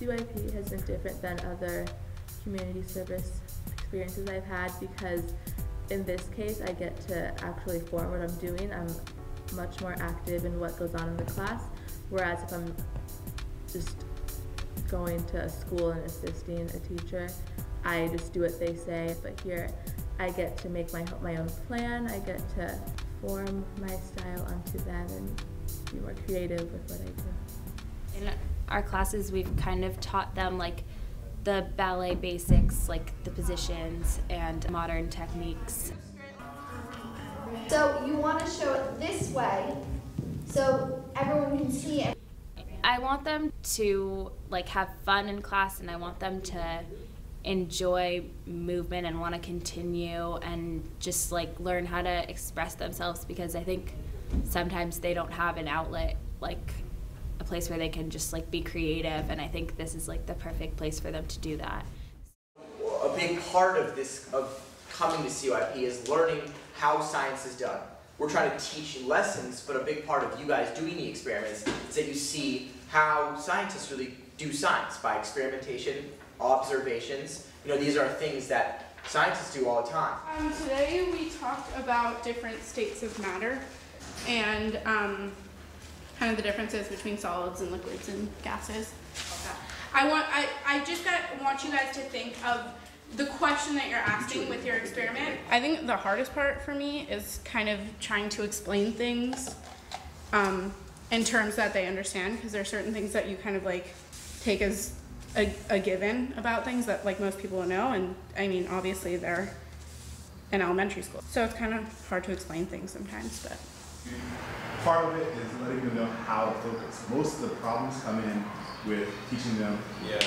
CYP has been different than other community service experiences I've had because in this case I get to actually form what I'm doing. I'm much more active in what goes on in the class, whereas if I'm just going to a school and assisting a teacher, I just do what they say. But here I get to make my own plan, I get to form my style onto them and be more creative with what I do. In our classes, we've kind of taught them like the ballet basics, like the positions and modern techniques. So you want to show it this way so everyone can see it. I want them to like have fun in class, and I want them to enjoy movement and want to continue and just like learn how to express themselves, because I think sometimes they don't have an outlet, like a place where they can just like be creative, and I think this is like the perfect place for them to do that. A big part of this, of coming to CYP, is learning how science is done. We're trying to teach lessons, but a big part of you guys doing the experiments is that you see how scientists really do science by experimentation, observations. You know, these are things that scientists do all the time. Today we talked about different states of matter and kind of the differences between solids and liquids and gases. I just want you guys to think of the question that you're asking with your experiment. I think the hardest part for me is kind of trying to explain things in terms that they understand, because there are certain things that you kind of like take as a given about things that like most people know, and I mean obviously they're in elementary school, so it's kind of hard to explain things sometimes. But part of it is letting them know how to focus. Most of the problems come in with teaching them,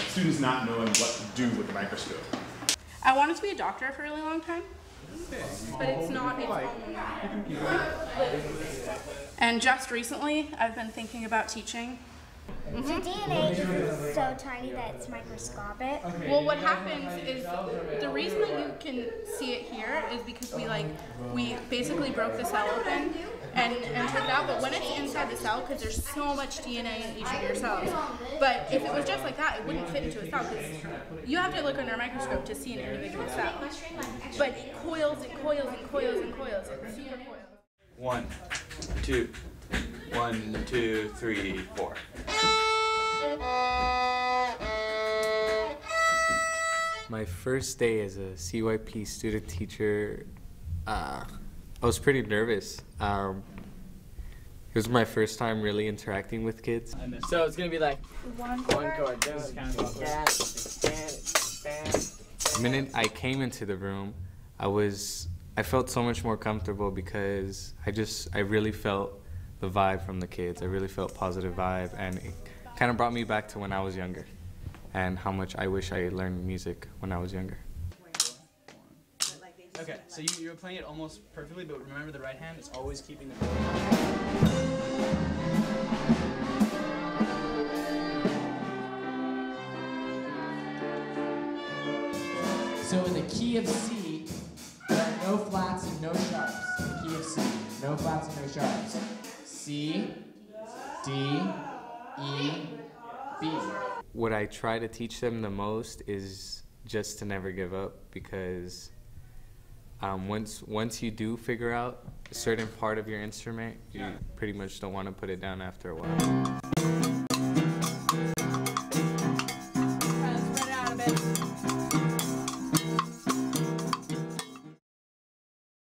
students not knowing what to do with the microscope. I wanted to be a doctor for a really long time, but it's not. And just recently, I've been thinking about teaching. So DNA is so tiny that it's microscopic. Well, what happens is the reason that you can see it here is because we basically broke the cell open and took it out. But when it's inside the cell, because there's so much DNA in each of your cells. But if it was just like that, it wouldn't fit into a cell, because you have to look under a microscope to see an individual cell. But it coils and coils and coils and coils. It's super coiled. 1, 2, 1, 2, 3, 4. My first day as a CYP student teacher, I was pretty nervous. It was my first time really interacting with kids. So it's gonna be like One chord. The minute I came into the room, I felt so much more comfortable because I really felt the vibe from the kids. I really felt positive vibe, and it kind of brought me back to when I was younger and how much I wish I had learned music when I was younger. Okay, so you were playing it almost perfectly, but remember the right hand is always keeping the So in the key of C, there are no flats and no sharps. In the key of C, no flats and no sharps. C, D, E, B. What I try to teach them the most is just to never give up, because once you do figure out a certain part of your instrument, you pretty much don't want to put it down after a while.